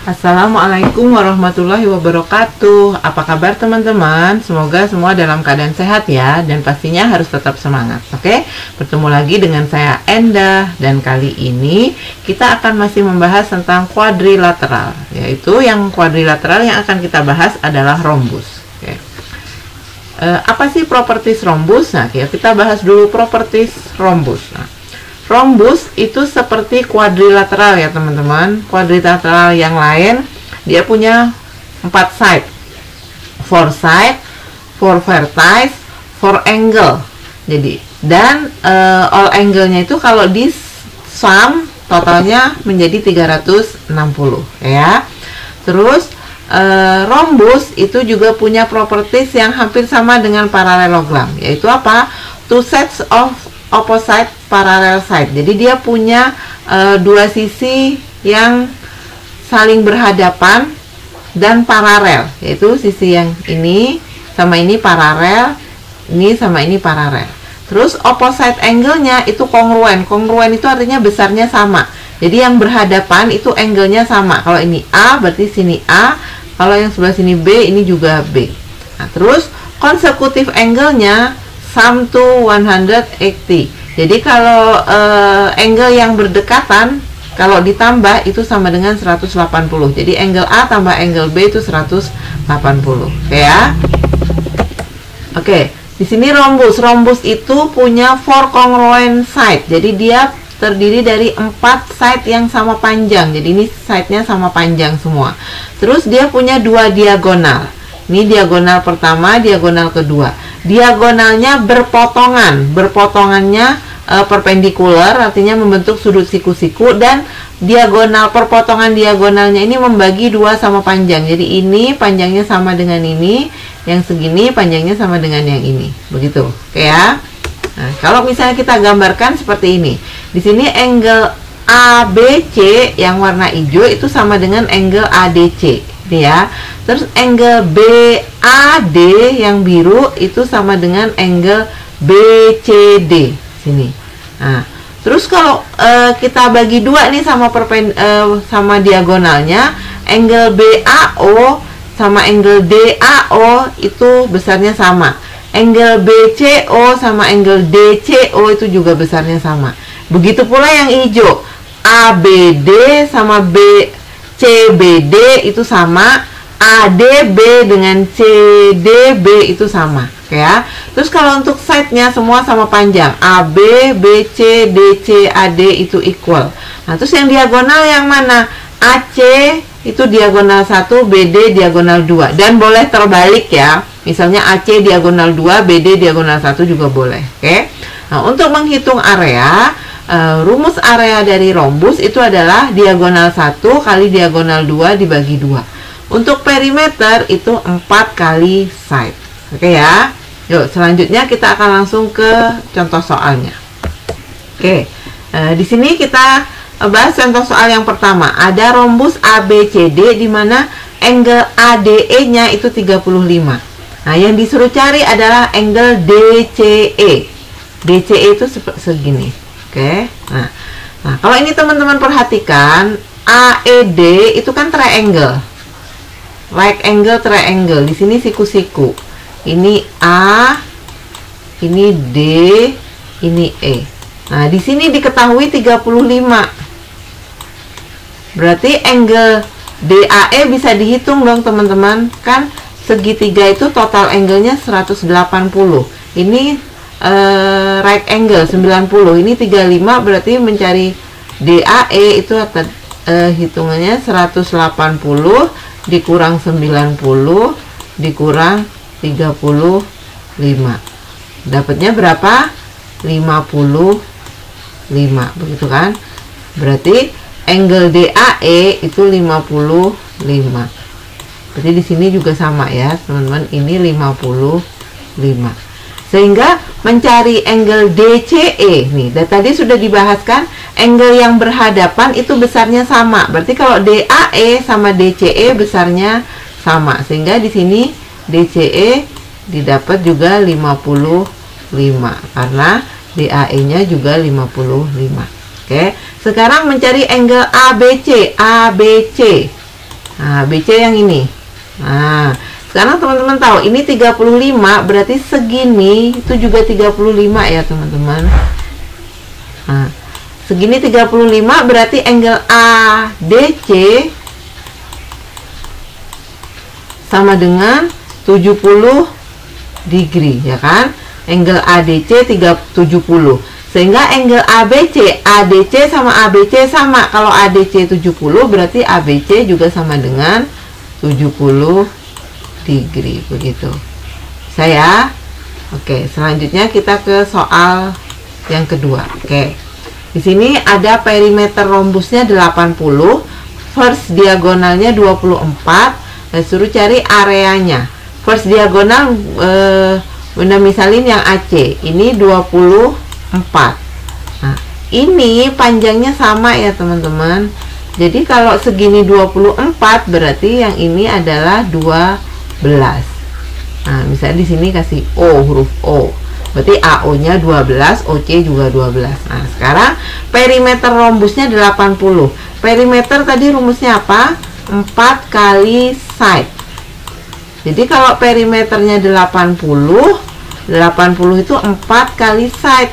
Assalamualaikum warahmatullahi wabarakatuh. Apa kabar teman-teman? Semoga semua dalam keadaan sehat ya. Dan pastinya harus tetap semangat. Oke, bertemu lagi dengan saya Endah. Dan kali ini kita akan masih membahas tentang kuadrilateral. Yaitu yang kuadrilateral yang akan kita bahas adalah rhombus. Oke. Apa sih properties rhombus? Nah, kita bahas dulu properties rhombus. Nah, rhombus itu seperti kuadrilateral ya teman-teman. Kuadrilateral yang lain dia punya 4 side, 4 side, 4 vertices, 4 angle. Jadi dan all angle-nya itu kalau di sum totalnya menjadi 360 ya. Terus rhombus itu juga punya properties yang hampir sama dengan parallelogram, yaitu apa? Two sets of opposite parallel side. Jadi dia punya dua sisi yang saling berhadapan dan paralel, yaitu sisi yang ini sama ini paralel, ini sama ini paralel. Terus opposite angle-nya itu kongruen. Kongruen itu artinya besarnya sama. Jadi yang berhadapan itu angle-nya sama. Kalau ini A berarti sini A, kalau yang sebelah sini B ini juga B. Nah, terus consecutive angle-nya sum to 180. Jadi kalau angle yang berdekatan kalau ditambah itu sama dengan 180. Jadi angle A tambah angle B itu 180. Oke ya. Oke, di sini rhombus. Rhombus itu punya 4 congruent side. Jadi dia terdiri dari 4 side yang sama panjang. Jadi ini side-nya sama panjang semua. Terus dia punya 2 diagonal. Ini diagonal pertama, diagonal kedua. Diagonalnya berpotongan. Berpotongannya perpendikular, artinya membentuk sudut siku-siku, dan diagonal perpotongan diagonalnya ini membagi 2 sama panjang. Jadi ini panjangnya sama dengan ini, yang segini panjangnya sama dengan yang ini. Begitu. Oke ya. Nah, kalau misalnya kita gambarkan seperti ini. Di sini angle ABC yang warna hijau itu sama dengan angle ADC. Ya. Terus angle BAD yang biru itu sama dengan angle BCD sini. Nah, terus kalau kita bagi 2 nih sama sama diagonalnya, angle BAO sama angle DAO itu besarnya sama. Angle BCO sama angle DCO itu juga besarnya sama. Begitu pula yang hijau, ABD sama BCBD itu sama, ADB dengan CDB itu sama. Oke ya. Terus kalau untuk side-nya semua sama panjang, AB, BC, DC, AD itu equal. Nah, terus yang diagonal yang mana? AC itu diagonal 1, BD diagonal 2. Dan boleh terbalik ya. Misalnya AC diagonal 2, BD diagonal 1 juga boleh. Oke. Nah, untuk menghitung area, rumus area dari rhombus itu adalah diagonal 1 kali diagonal 2 dibagi 2. Untuk perimeter itu 4 kali side. Oke ya. Yuk, selanjutnya kita akan langsung ke contoh soalnya. Oke. Di sini kita bahas contoh soal yang pertama. Ada rhombus ABCD di mana angle ADE-nya itu 35. Nah, yang disuruh cari adalah angle DCE. DCE itu segini. Oke. Nah, kalau ini teman-teman perhatikan, AED itu kan triangle. Right angle triangle. Di sini siku-siku. Ini A, ini D, ini E. Nah, di sini diketahui 35. Berarti angle DAE bisa dihitung dong, teman-teman. Kan segitiga itu total angle-nya 180. Ini right angle 90. Ini 35, berarti mencari DAE itu hitungannya 180 dikurang 90 dikurang 35. Dapatnya berapa? 55. Begitu kan? Berarti angle DAE itu 55. Berarti di sini juga sama ya, teman-teman. Ini 55. Sehingga mencari angle DCE nih, tadi sudah dibahaskan angle yang berhadapan itu besarnya sama. Berarti kalau DAE sama DCE besarnya sama. Sehingga di sini DCE didapat juga 55 karena DAE-nya juga 55. Oke. Sekarang mencari angle ABC. ABC. Nah, BC yang ini. Nah, sekarang teman-teman tahu ini 35 berarti segini itu juga 35 ya teman-teman. Nah, segini 35 berarti angle ADC sama dengan 70 degree ya kan. Angle ADC 70. Sehingga angle ADC sama ABC sama. Kalau ADC 70 berarti ABC juga sama dengan 70 degree begitu. Saya oke, selanjutnya kita ke soal yang kedua. Oke. Di sini ada perimeter rombusnya 80, first diagonalnya 24. Suruh cari areanya. First diagonal Bunda misalin yang AC ini 24. Nah, ini panjangnya sama ya teman-teman. Jadi kalau segini 24 berarti yang ini adalah 12. Nah, misalnya di sini kasih O, huruf O. Berarti AO-nya 12, OC juga 12. Nah, sekarang perimeter rombusnya 80. Perimeter tadi rumusnya apa? 4 kali side. Jadi kalau perimeternya 80 itu 4 kali side.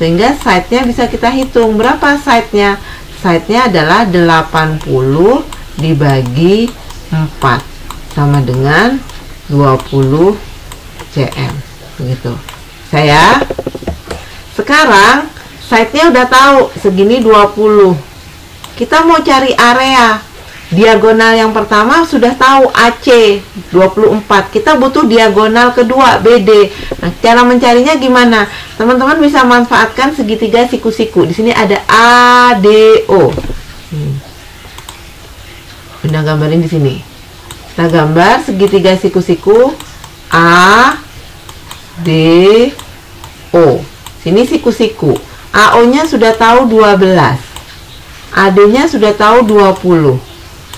Sehingga side-nya bisa kita hitung. Berapa side-nya? Side-nya adalah 80 dibagi 4 sama dengan 20 cm. Begitu. Sekarang side-nya udah tahu segini 20. Kita mau cari area. Diagonal yang pertama sudah tahu AC 24. Kita butuh diagonal kedua BD. Nah, cara mencarinya gimana? Teman-teman bisa manfaatkan segitiga siku-siku. Di sini ada ADO. Bunda gambarin di sini. Kita gambar segitiga siku-siku ADO. Sini siku-siku. AO-nya sudah tahu 12. AD-nya sudah tahu 20.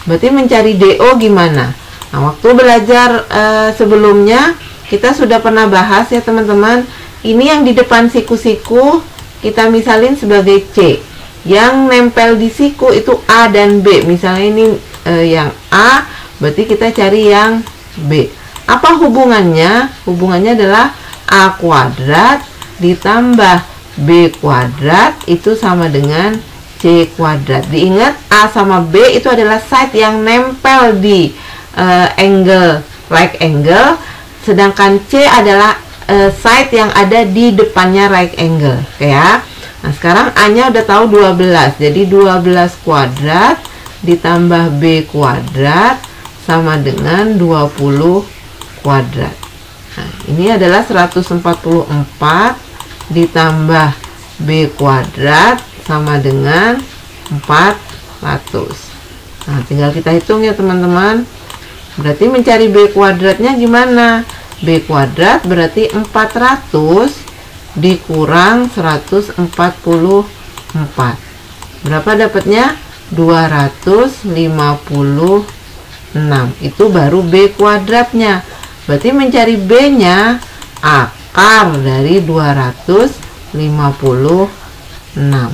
Berarti mencari DO gimana? Nah, waktu belajar sebelumnya kita sudah pernah bahas ya teman-teman. Ini yang di depan siku-siku kita misalin sebagai C. Yang nempel di siku itu A dan B. Misalnya ini yang A, berarti kita cari yang B. Apa hubungannya? Hubungannya adalah A kuadrat ditambah B kuadrat itu sama dengan C kuadrat. Diingat A sama B itu adalah side yang nempel di angle right angle, sedangkan C adalah side yang ada di depannya right angle. Oke ya. Nah, sekarang A-nya udah tahu 12. Jadi 12 kuadrat ditambah B kuadrat sama dengan 20 kuadrat. Nah, ini adalah 144 ditambah B kuadrat sama dengan 400. Nah, tinggal kita hitung ya teman-teman. Berarti mencari B kuadratnya gimana? B kuadrat berarti 400 dikurang 144. Berapa dapatnya? 256. Itu baru B kuadratnya. Berarti mencari B-nya akar dari 256.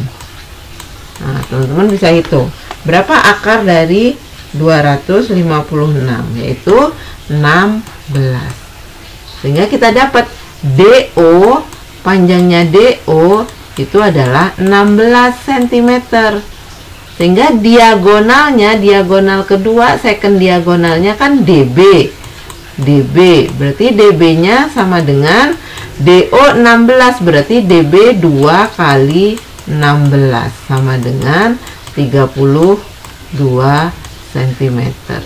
Nah, teman-teman bisa hitung berapa akar dari 256, yaitu 16. Sehingga kita dapat DO, panjangnya DO itu adalah 16 cm. Sehingga diagonalnya, diagonal kedua, second diagonalnya kan DB. DB, berarti DB-nya sama dengan DO 16, berarti DB 2 kali 16 sama dengan 32 cm.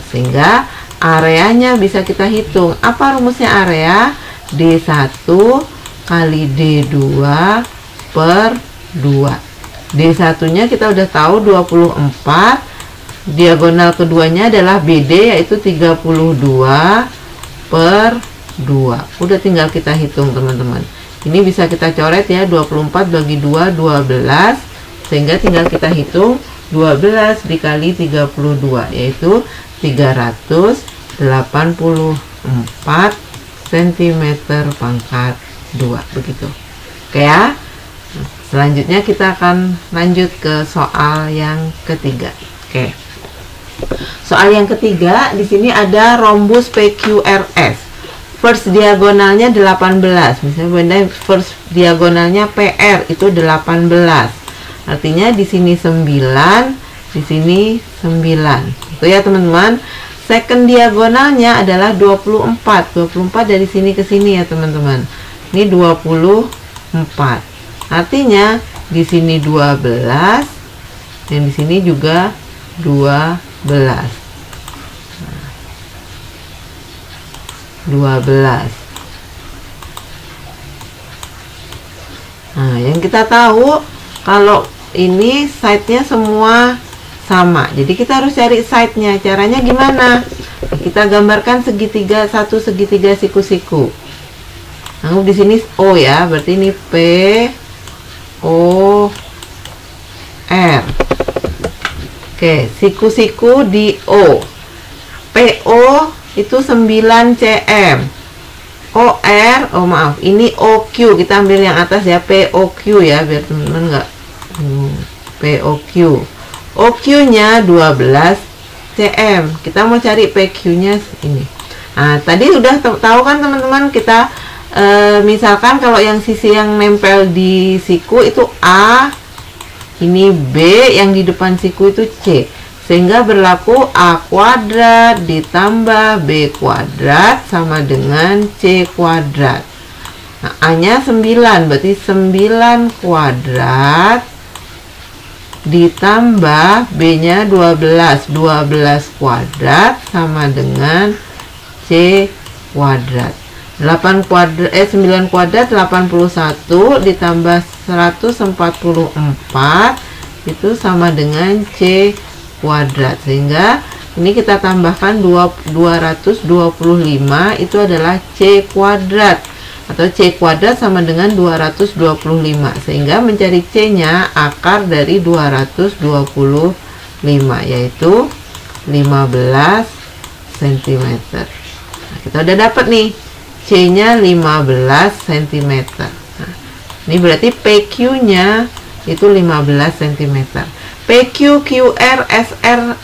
Sehingga areanya bisa kita hitung. Apa rumusnya area? D1 kali D2 per 2. D1 nya kita udah tahu 24. Diagonal keduanya adalah BD, yaitu 32 per 2. Udah tinggal kita hitung teman-teman. Ini bisa kita coret ya, 24 bagi 2, 12. Sehingga tinggal kita hitung 12 dikali 32, yaitu 384 cm pangkat 2. Begitu. Oke ya. Selanjutnya kita akan lanjut ke soal yang ketiga. Oke. Soal yang ketiga, di sini ada rhombus PQRS. First diagonalnya 18. Misalnya Bunda first diagonalnya PR itu 18. Artinya di sini 9, di sini 9. Itu ya teman-teman. Second diagonalnya adalah 24. 24 dari sini ke sini ya teman-teman. Ini 24. Artinya di sini 12 dan di sini juga 12. 12. Nah, yang kita tahu kalau ini side-nya semua sama. Jadi kita harus cari side-nya. Caranya gimana? Kita gambarkan segitiga, satu segitiga siku-siku. Nah, di sini O ya, berarti ini P O R. Oke, siku-siku di O. PO itu 9 cm. OR, oh maaf, ini OQ. Kita ambil yang atas ya, POQ ya, biar teman-teman enggak POQ. OQ-nya 12 cm. Kita mau cari PQ-nya ini. Nah, tadi udah tahu kan teman-teman, kita misalkan kalau yang sisi yang nempel di siku itu A, ini B, yang di depan siku itu C, sehingga berlaku A kuadrat ditambah B kuadrat sama dengan C kuadrat. Nah, A nya 9, berarti 9 kuadrat ditambah B nya 12, 12 kuadrat sama dengan C kuadrat. 9 kuadrat 81 ditambah 144 itu sama dengan C kuadrat, sehingga ini kita tambahkan 225 itu adalah C kuadrat, atau C kuadrat sama dengan 225, sehingga mencari C nya akar dari 225 yaitu 15 cm. Nah, kita udah dapat nih C nya 15 cm. Nah, ini berarti PQ nya itu 15 cm. PQ, QR, SR,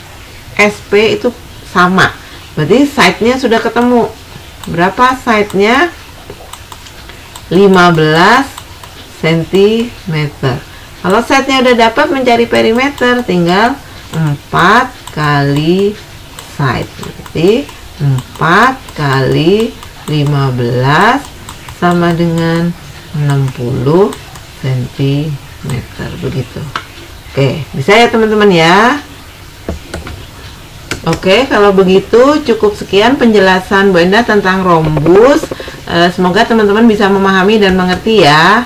SP itu sama. Berarti side-nya sudah ketemu. Berapa side-nya? 15 cm. Kalau side-nya udah dapat, mencari perimeter tinggal 4 kali side. Berarti 4 kali 15 sama dengan 60 cm. Begitu. Oke, bisa ya teman-teman ya. Oke, kalau begitu cukup sekian penjelasan Bu Endah tentang rhombus. Semoga teman-teman bisa memahami dan mengerti ya.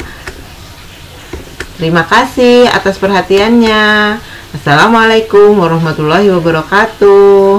Terima kasih atas perhatiannya. Assalamualaikum warahmatullahi wabarakatuh.